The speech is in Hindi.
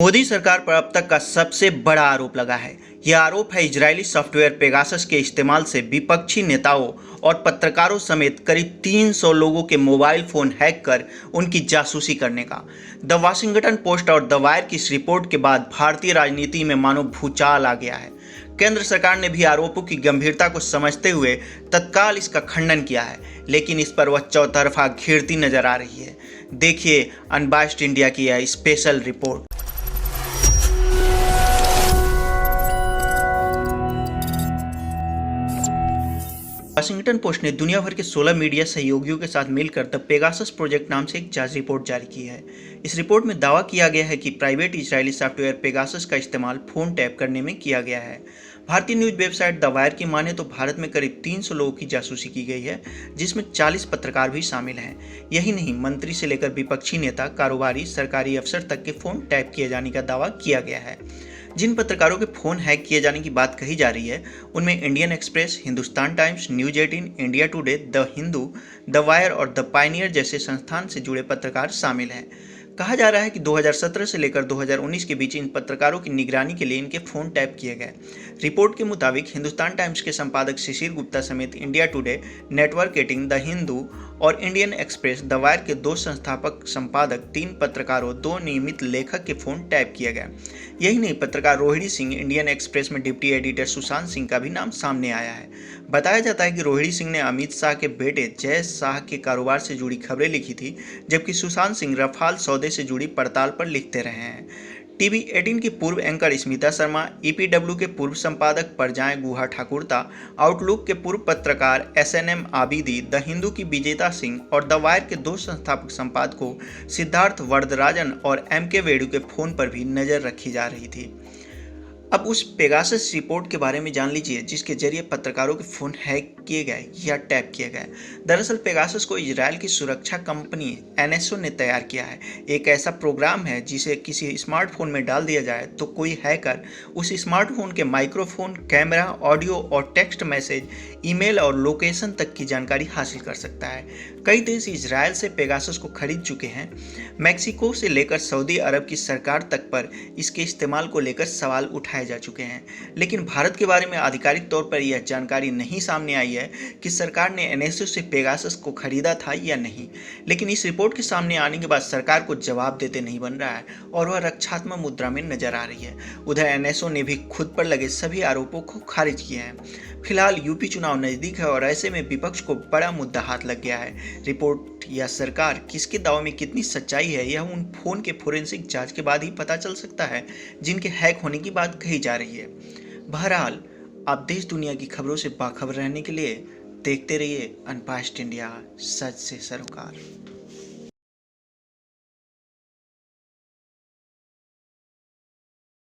मोदी सरकार पर अब तक का सबसे बड़ा आरोप लगा है। यह आरोप है इजरायली सॉफ्टवेयर पेगासस के इस्तेमाल से विपक्षी नेताओं और पत्रकारों समेत करीब 300 लोगों के मोबाइल फोन हैक कर उनकी जासूसी करने का। द वाशिंगटन पोस्ट और द वायर की इस रिपोर्ट के बाद भारतीय राजनीति में मानो भूचाल आ गया है। केंद्र सरकार ने भी आरोपों की गंभीरता को समझते हुए तत्काल इसका खंडन किया है, लेकिन इस पर वह चौतरफा घिरती नजर आ रही है। देखिए अनबाइस्ड इंडिया की यह स्पेशल रिपोर्ट। वाशिंगटन पोस्ट ने दुनिया भर के 16 मीडिया सहयोगियों के साथ मिलकर द पेगासस प्रोजेक्ट नाम से एक जांच रिपोर्ट जारी की है। इस रिपोर्ट में दावा किया गया है कि प्राइवेट इजरायली सॉफ्टवेयर पेगासस का इस्तेमाल फोन टैप करने में किया गया है। भारतीय न्यूज वेबसाइट द वायर की माने तो भारत में करीब 300 लोगों की जासूसी की गई है, जिसमें 40 पत्रकार भी शामिल हैं। यही नहीं, मंत्री से लेकर विपक्षी नेता, कारोबारी, सरकारी अफसर तक के फोन टैप किए जाने का दावा किया गया है। जिन पत्रकारों के फोन हैक किए जाने की बात कही जा रही है, उनमें Indian express, Hindustan times, news 18, India today, the Hindu, the wire और द पायनियर जैसे संस्थान से जुड़े पत्रकार शामिल हैं। कहा जा रहा है कि 2017 से लेकर 2019 के बीच इन पत्रकारों की निगरानी के लिए इनके फोन टैप किए गए। रिपोर्ट के मुताबिक हिंदुस्तान टाइम्स के संपादक शिशिर गुप्ता समेत India today, network 18, the Hindu और इंडियन एक्सप्रेस, द वायर के 2 संस्थापक संपादक, 3 पत्रकारों, 2 नियमित लेखक के फोन टैप किए गए। यही नहीं, पत्रकार रोहिणी सिंह, इंडियन एक्सप्रेस में डिप्टी एडिटर सुशांत सिंह का भी नाम सामने आया है। बताया जाता है कि रोहिणी सिंह ने अमित शाह के बेटे जय शाह के कारोबार से जुड़ी खबरें लिखी थी, जबकि सुशांत सिंह रफाल सौदे से जुड़ी पड़ताल पर लिखते रहे हैं। टीवी 18 की पूर्व एंकर स्मिता शर्मा, ईपीडब्ल्यू के पूर्व संपादक परजाय गुहा ठाकुरता, आउटलुक के पूर्व पत्रकार एसएनएम आबिदी, द हिंदू की विजेता सिंह और द वायर के 2 संस्थापक संपादकों सिद्धार्थ वरदराजन और एमके वेणु के फोन पर भी नजर रखी जा रही थी। अब उस पेगासस रिपोर्ट के बारे में जान लीजिए, जिसके जरिए पत्रकारों के फोन हैक किए गए या टैप किए गए। दरअसल पेगासस को इजरायल की सुरक्षा कंपनी एनएसओ ने तैयार किया है। एक ऐसा प्रोग्राम है जिसे किसी स्मार्टफोन में डाल दिया जाए तो कोई हैकर उस स्मार्टफोन के माइक्रोफोन, कैमरा, ऑडियो और टेक्स्ट मैसेज, ईमेल और लोकेशन तक की जानकारी हासिल कर सकता है। कई देश इजरायल से पेगासस को खरीद चुके हैं। मैक्सिको से लेकर सऊदी अरब की सरकार तक पर इसके इस्तेमाल को लेकर सवाल उठाए जा चुके हैं, लेकिन भारत के बारे में आधिकारिक तौर पर यह जानकारी नहीं सामने आई है कि सरकार ने एनएसओ से पेगासस को खरीदा था या नहीं। लेकिन इस रिपोर्ट के सामने आने के बाद सरकार को जवाब देते नहीं बन रहा है और वह रक्षात्मक मुद्रा में नजर आ रही है। उधर एनएसओ ने भी खुद पर लगे सभी आरोपों को खारिज किया है। फिलहाल यूपी चुनाव नजदीक है और ऐसे में विपक्ष को बड़ा मुद्दा हाथ लग गया है। रिपोर्ट या सरकार किसके दावे में कितनी सच्चाई है, यह उन फोन के फोरेंसिक जांच के बाद ही पता चल सकता है जिनके हैक होने की बात कही जा रही है। बहरहाल, आप देश दुनिया की खबरों से बाखबर रहने के लिए देखते रहिए अनबाइस्ड इंडिया, सच से सरोकार।